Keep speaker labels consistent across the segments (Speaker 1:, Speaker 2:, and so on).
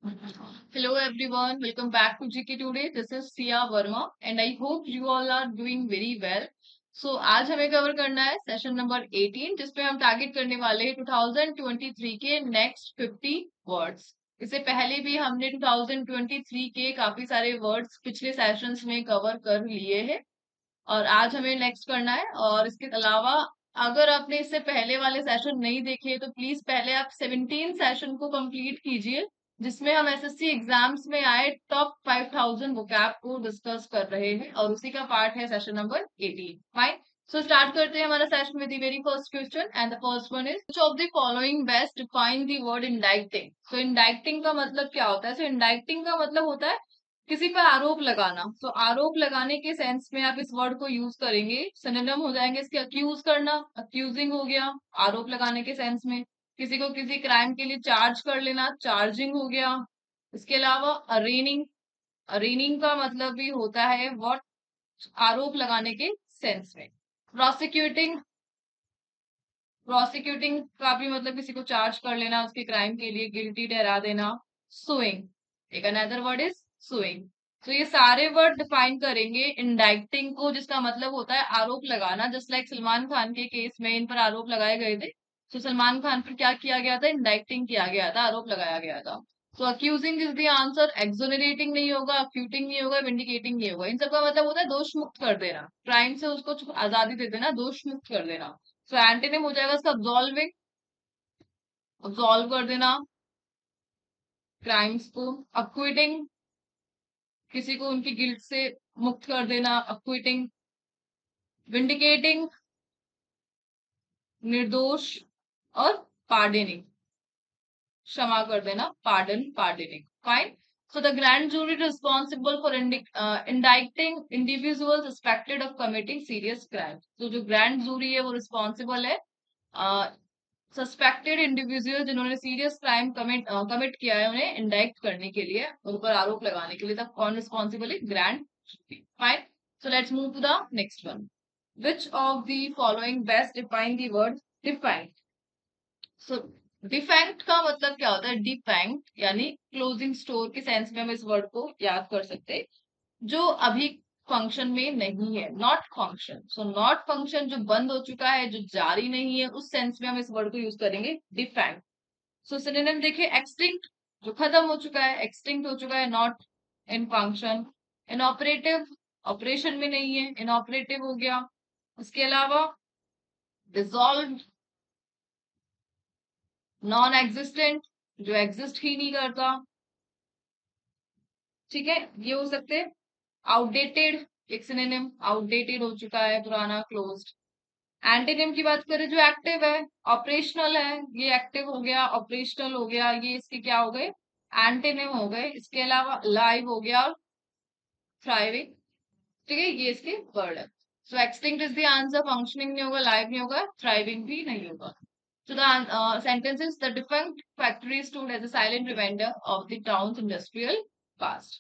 Speaker 1: Hello everyone, welcome back to GK Today. This is Sia Verma and I hope you all are doing very well. So आज हमें cover करना है session number 18 जिसपे हम target करने वाले हैं 2023 के नेक्स्ट 50 वर्ड्स। इससे पहले भी हमने 2023 के काफी सारे वर्ड्स पिछले सेशंस में कवर कर लिए हैं और आज हमें नेक्स्ट करना है। और इसके अलावा अगर आपने इससे पहले वाले सेशन नहीं देखे तो प्लीज पहले आप 17 सेशन को कंप्लीट कीजिए जिसमें हम एसएससी एग्जाम्स में आए टॉप 5000 वोकैब को डिस्कस कर रहे हैं और उसी का पार्ट है session number 18। Fine, so start करते हैं हमारा session with the very first question and the first one is which of the following best define the word indicting. So indicting का मतलब क्या होता है? सो इंडाइक्टिंग का मतलब होता है किसी पर आरोप लगाना। तो आरोप लगाने के सेंस में आप इस वर्ड को यूज करेंगे, सिनोनिम हो जाएंगे इसके अक्यूज करना, अक्यूजिंग हो गया आरोप लगाने के सेंस में। किसी को किसी क्राइम के लिए चार्ज कर लेना, चार्जिंग हो गया। इसके अलावा अरेनिंग, अरेनिंग का मतलब भी होता है व्हाट, आरोप लगाने के सेंस में। प्रोसिक्यूटिंग, प्रोसिक्यूटिंग का भी मतलब किसी को चार्ज कर लेना, उसके क्राइम के लिए गिल्टी ठहरा देना। सुइंग, एक अनदर वर्ड इज सुइंग। तो ये सारे वर्ड डिफाइन करेंगे इंडाइक्टिंग को, जिसका मतलब होता है आरोप लगाना। जस्ट लाइक सलमान खान के केस में इन पर आरोप लगाए गए थे, तो सलमान खान पर क्या किया गया था? इंडाइक्टिंग किया गया था, आरोप लगाया गया था। तो अक्यूजिंग इज द आंसर, एक्सोनरेटिंग नहीं होगा, अक्यूटिंग नहीं होगा, विंडिकेटिंग नहीं होगा। इन सबका मतलब होता है दोष मुक्त कर देना, क्राइम से उसको आजादी दे देना, दोष मुक्त कर देना। सो एंटीनिम हो जाएगा इसका अब्सॉल्विंग, अब्सॉल्व कर देना क्राइम्स को। अक्विटिंग, किसी को उनकी गिल्ट से मुक्त कर देना, अक्विटिंग। विंडिकेटिंग, निर्दोष। और पार्डनिंग, क्षमा कर देना, pardon, pardoning. Fine. So the grand jury responsible for indicting individual suspected of committing serious crime. तो जो ग्रैंड जूरी है वो रिस्पॉन्सिबल है सस्पेक्टेड इंडिविजुअल जिन्होंने सीरियस क्राइम कमिट किया है उन्हें इंडाइक्ट करने के लिए, उन पर आरोप लगाने के लिए। तब कौन रिस्पॉन्सिबल है? Grand jury. Fine, so let's move to the next one. Which of the following best define the word defined. So defect का मतलब क्या होता है? डिफेक्ट यानी क्लोजिंग स्टोर के सेंस में हम इस वर्ड को याद कर सकते हैं, जो अभी फंक्शन में नहीं है, not function. So not function जो बंद हो चुका है, जो जारी नहीं है, उस सेंस में हम इस वर्ड को यूज करेंगे डिफेक्ट। सो सिनोनिम देखिए, एक्सटिंक्ट जो खत्म हो चुका है, एक्सटिंक्ट हो चुका है, not in function. Inoperative, operation में नहीं है, इनऑपरेटिव हो गया। इसके अलावा डिसॉल्व, नॉन एग्जिस्टेंट जो एग्जिस्ट ही नहीं करता। ठीक है, ये हो सकते हैं। आउटडेटेड, एक सिनोनिम, आउटडेटेड हो चुका है, पुराना, क्लोज्ड। एंटीनिम की बात करें, जो एक्टिव है, ऑपरेशनल है, ये एक्टिव हो गया, ऑपरेशनल हो गया, ये इसके क्या हो गए? एंटीनिम हो गए। इसके अलावा लाइव हो गया और थ्राइविंग। ठीक है, ये इसके वर्ड है। So extinct is the answer, functioning नहीं होगा, लाइव नहीं होगा, थ्राइविंग भी नहीं होगा। So the sentence is the defunct factory stood as a silent reminder of the town's industrial past.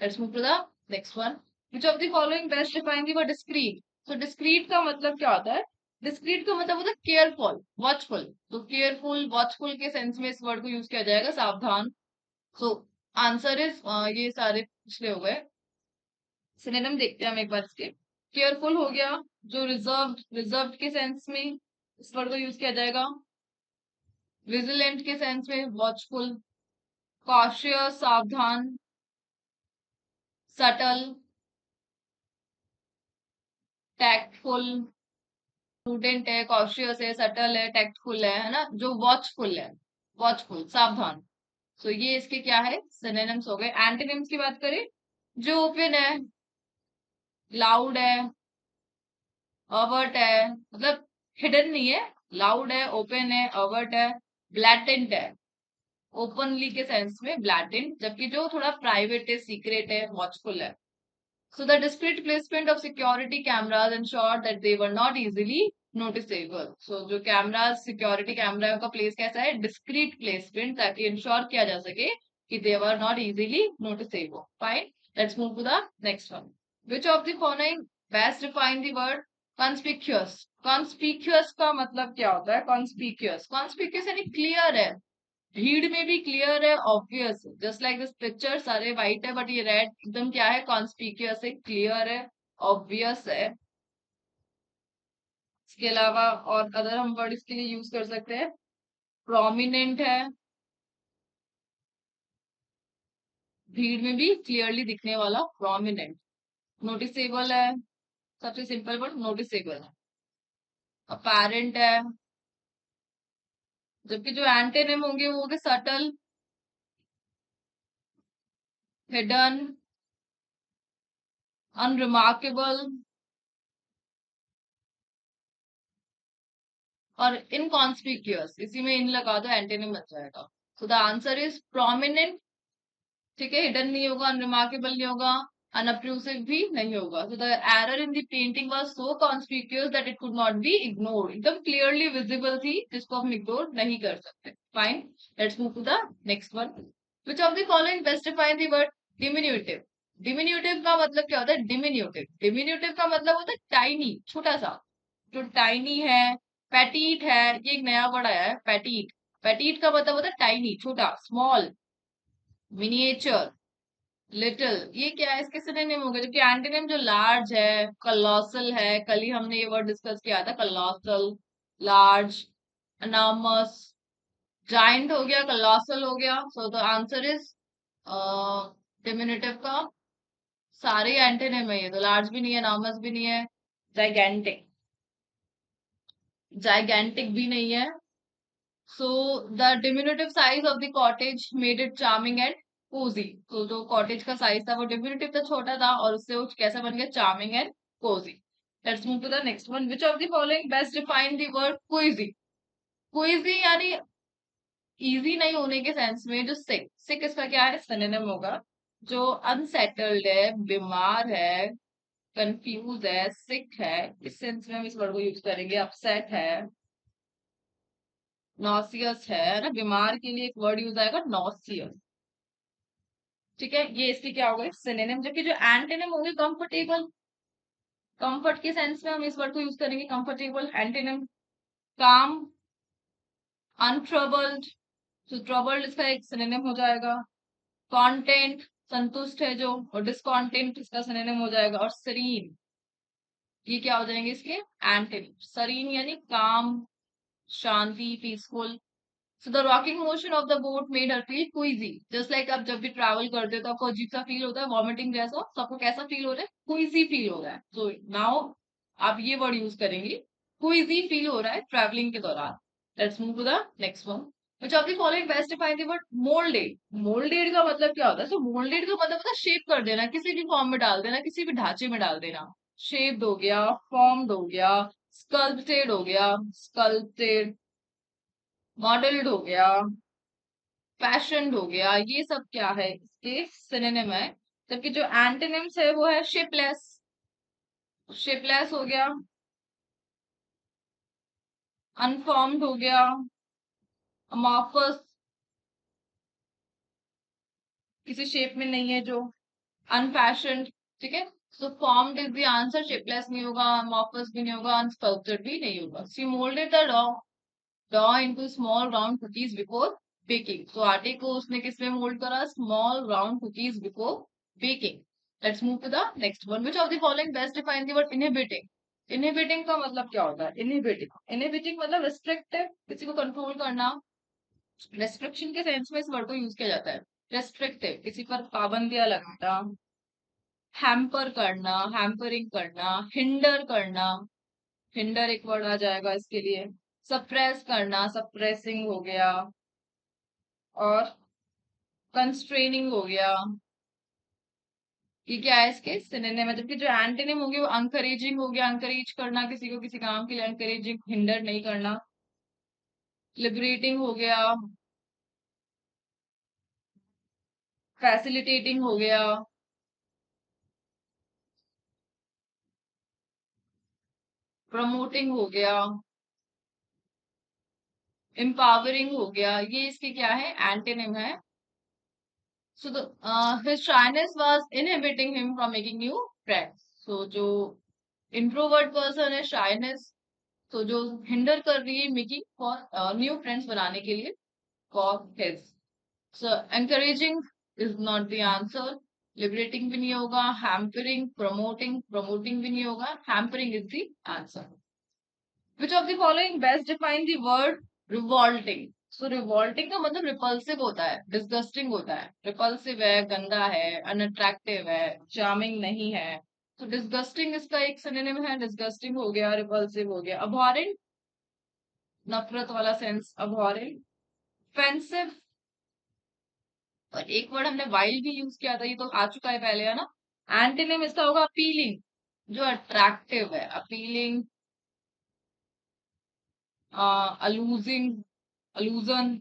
Speaker 1: Let's move to the next one. Which of the following best define the word discreet? So discreet का मतलब क्या होता है? Discreet का मतलब होता है careful, watchful. तो केयरफुल, वॉचफुल के सेंस में इस वर्ड को यूज किया जाएगा, सावधान। सो आंसर इज, ये सारे पिछले हो गए। सिनोनिम देखते हैं हम एक बार इसके। केयरफुल हो गया, जो रिजर्व, रिजर्व के सेंस में इस वर्ड को यूज किया जाएगा। विजिलेंट के सेंस में वॉचफुल। कॉशियस, सावधान। Subtle, tactful. प्रूडेंट है, कॉशियस है, सटल है, टैक्टफुल है ना? जो वॉचफुल है, वॉचफुल, सावधान। सो ये इसके क्या है? सिनोनिम्स हो गए। एंटोनिम्स की बात करें, जो ओपन है, लाउड है, अवर्ट है, मतलब हिडन नहीं है, लाउड है, ओपन है, अवर्ट है, ब्लैटेंट है, ओपनली के सेंस में ब्लैटेंट, जबकि जो थोड़ा प्राइवेट है, सीक्रेट है, वॉचफुल है। So the discreet placement of security cameras ensured that they were not easily noticeable. So जो cameras, security camera का place कैसा है? Discreet placement, ताकि ensure किया जा सके कि they were not easily noticeable. Fine. Let's move to the next one. Which of the following best define the word conspicuous? Conspicuous का मतलब क्या होता है? Conspicuous, conspicuous यानी clear है, भीड़ में भी क्लियर है, ऑब्वियस है, जस्ट लाइक दिस पिक्चर, सारे व्हाइट है बट ये रेड एकदम क्या है, कॉन्स्पिक्यूअस है, क्लियर है, ऑब्वियस है। इसके अलावा और अदर हम वर्ड इसके लिए यूज कर सकते हैं, प्रोमिनेंट है, भीड़ में भी क्लियरली दिखने वाला, प्रोमिनेंट। नोटिसेबल है, सबसे सिंपल वर्ड नोटिसेबल है। अपेरेंट है, जबकि जो एंटेनिम होंगे वो होंगे सटल, हिडन, अनरिमार्केबल और इनकॉन्स्पिक्यूअस। इसी में इन लगा दो, एंटेनिम बन जाएगा। So the answer is prominent. ठीक है, हिडन नहीं होगा, अनरिमार्केबल नहीं होगा, अनअप्रूसिव भी नहीं होगा। So the error in the painting was so conspicuous that it could not be ignored. एकदम क्लियरली विजिबल थी, जिसको हम इग्नोर नहीं कर सकते। Fine, let's move to the next one. Which of the following best define the word diminutive? Diminutive का मतलब क्या होता है? डिमिन्यूटिव, डिमिन्यूटिव का मतलब होता है टाइनी, छोटा सा। जो टाइनी है, पैटीट है, ये एक नया वर्ड आया है, पैटीट। पैटीट का मतलब होता है टाइनी, छोटा, स्मॉल, मिनिएचर, लिटिल। ये क्या है? इसके सिनोनिम हो गए। जबकि एंटोनिम जो लार्ज है, कलोसल है, कल ही हमने ये वर्ड डिस्कस किया था, कलोसल, लार्ज, अनामस, जाइंट हो गया, कलोसल हो गया। सो द आंसर इज डिमिनिटिव का सारे एंटोनिम है। ये तो लार्ज भी नहीं है, अनामस भी नहीं है, जाइगेंटिक, जाइगेंटिक भी नहीं है। So the diminutive size of the cottage made it charming and cosy. तो जो कॉटेज का साइज था वो डिमिनुटिव था, छोटा था, और उससे वो कैसा बन गया? Charming and cosy. Let's move to the next one. Which of the following best define the word queasy? Queasy यानी इजी नहीं होने के सेंस में। जो सिक, सिक इसका क्या है? सिनोनिम होगा। जो अनसेटल्ड है, बीमार है, कंफ्यूज है, सिक है, इस सेंस में हम इस वर्ड को यूज करेंगे। अपसेट है, नॉसियस है ना, बीमार के लिए एक वर्ड यूज आएगा, नॉसियस। ठीक है, ये इसकी क्या हो गई? सिनोनिम। जबकि जो एंटोनिम होंगे, कंफर्टेबल, कंफर्ट के सेंस में हम इस वर्ड को यूज करेंगे, कंफर्टेबल। एंटोनिम काम, अनट्रबल्ड, तो ट्रबल्ड इसका एक सिनोनिम हो जाएगा। कॉन्टेंट, संतुष्ट है जो, और डिसकॉन्टेंट इसका सिनोनिम हो जाएगा। और सरीन, ये क्या हो जाएंगे इसके? एंटोनिम। सरीन यानी काम, शांति, peaceful. So the rocking motion of the boat made her feel queasy. Just like आप जब भी ट्रैवल करते हो तो आपको अजीब सा फील होता है, वॉमिटिंग जैसा, तो आपको कैसा फील हो रहा है? क्विजी फील हो रहा है। सो नाउ आप ये वर्ड यूज करेंगे, क्विजी फील हो रहा है ट्रैवलिंग के दौरान। Let's move to the next one. Which of the following best define the word molded? Molded का मतलब क्या होता है? So molded का मतलब होता है शेप कर देना, किसी भी फॉर्म में डाल देना, किसी भी ढांचे में डाल देना। शेप्ड हो गया, फॉर्म्ड हो गया, स्कल्पटेड हो गया, स्कल्पटेड, मॉडल्ड हो गया, फैशन हो गया। ये सब क्या है? इसके सिनोनिम है। जबकि जो एंटोनिम्स है वो है शेपलेस, शेपलेस हो गया, अनफॉर्म्ड हो गया, अमॉर्फस, किसी शेप में नहीं है जो, अनफैशन्ड। ठीक है, so formed is the answer, shapeless नहीं होगा, अमॉर्फस भी नहीं होगा, अनस्कल्पचर्ड भी नहीं होगा। She moulded the dough into small round cookies before baking. तो आटे को उसने किसमें मोल्ड करा? Small round cookies before baking. Let's move to the next one. Which of the following best define the word inhibiting? Inhibiting का मतलब क्या होता है? इनहिबिटिंग, इनहिबिटिंग मतलब रिस्ट्रिक्टिव, किसी को कंट्रोल करना। रेस्ट्रिक्शन के सेंस में इस वर्ड को यूज किया जाता है। रेस्ट्रिक्टिव, किसी पर पाबंदियां लगाना। हैम्पर करना, हैम्परिंग करना, हिंडर करना, हिंडर एक वर्ड आ जाएगा इसके लिए। सप्रेस करना, सप्रेसिंग हो गया, और कंस्ट्रेनिंग हो गया। ये क्या है? इसके सिनोनिम है। जबकि जो एंटोनिम होंगे वो अंकरेजिंग हो गया, अंकरेज करना किसी को किसी काम के लिए, अंकरेजिंग, हिंडर नहीं करना। लिबरेटिंग हो गया, फैसिलिटेटिंग हो गया, प्रमोटिंग हो गया, एम्पावरिंग हो गया। ये इसके क्या है? एंटोनिम है। So the his shyness was inhibiting him from making new friends. So जो इंट्रोवर्ट पर्सन है, शाइनेस, तो जो हिंडर कर रही है मेकिंग फॉर न्यू फ्रेंड्स बनाने के लिए। for his. So encouraging is not the answer. Liberating भी नहीं होगा. Hampering, promoting भी नहीं होगा. Hampering is the answer. Which of the following best define the word revolting? So revolting का मतलब repulsive होता है, disgusting होता है. Repulsive है, गंदा है, unattractive है, charming नहीं है. So disgusting इसका एक synonym है. Disgusting हो गया, repulsive हो गया. Abhorrent, नफरत वाला सेंस, abhorrent. Offensive, और एक वर्ड हमने वाइल्ड भी यूज किया था, ये तो आ चुका है पहले, है ना. एंटीनिम इसका होगा अपीलिंग, जो अट्रैक्टिव है. Appealing, alluring, allusion,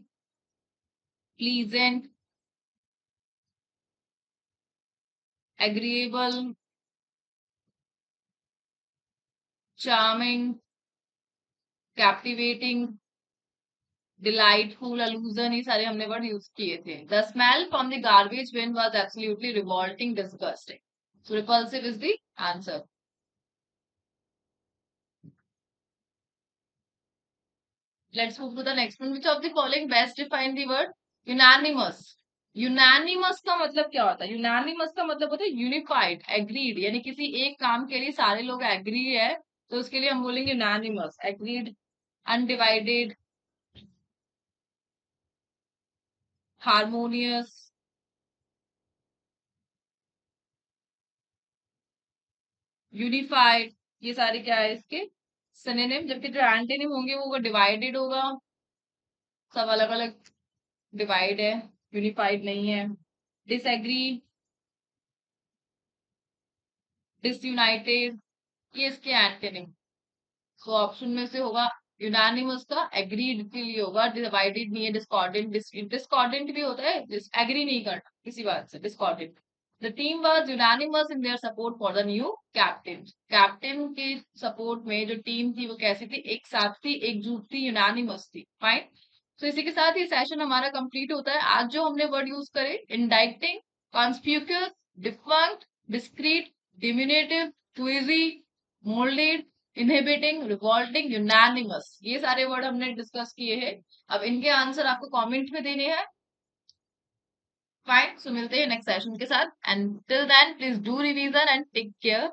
Speaker 1: pleasant, agreeable, charming, captivating, delightful, allusion, ये सारे हमने वर्ड यूज किए थे. The smell from the garbage bin was absolutely revolting, disgusting. So repulsive is the answer. Let's move to the next one. Which of the following best define the word unanimous? Unanimous का मतलब क्या होता है? Unanimous का मतलब होता है unified, agreed, यानी किसी एक काम के लिए सारे लोग एग्री है, तो उसके लिए हम बोलेंगे unanimous. Agreed, undivided, harmonious, unified, ये सारे क्या है इसके सिनोनिम. जबकि जो एंटोनिम होंगे वो डिवाइडेड होगा. सब अलग अलग डिवाइड है, यूनिफाइड नहीं है. डिसएग्री, डिसयूनाइटेड, ये इसके एंटोनिम. सो ऑप्शन में से होगा यूनानिमस का एग्रीड के लिए होगा. डिवाइडेड नहीं है. डिस्कॉर्डेंट, डिस्कॉर्डेंट भी होता है, एग्री नहीं करना किसी बात से, discordant. The team was unanimous in their support for the new captain. Captain के सपोर्ट में जो टीम थी वो कैसी थी? एक साथ थी, एकजुट थी, यूनानिमस थी. फाइन. तो इसी के साथ ही सेशन हमारा कंप्लीट होता है. आज जो हमने वर्ड यूज करे, indicting, conspicuous, defunct, discreet, diminutive, queasy, moulded, inhibiting, revolting, unanimous, ये सारे वर्ड हमने डिस्कस किए हैं. अब इनके आंसर आपको कमेंट में देने हैं. फाइन. सो मिलते हैं नेक्स्ट सेशन के साथ. And till then please do revision and take care.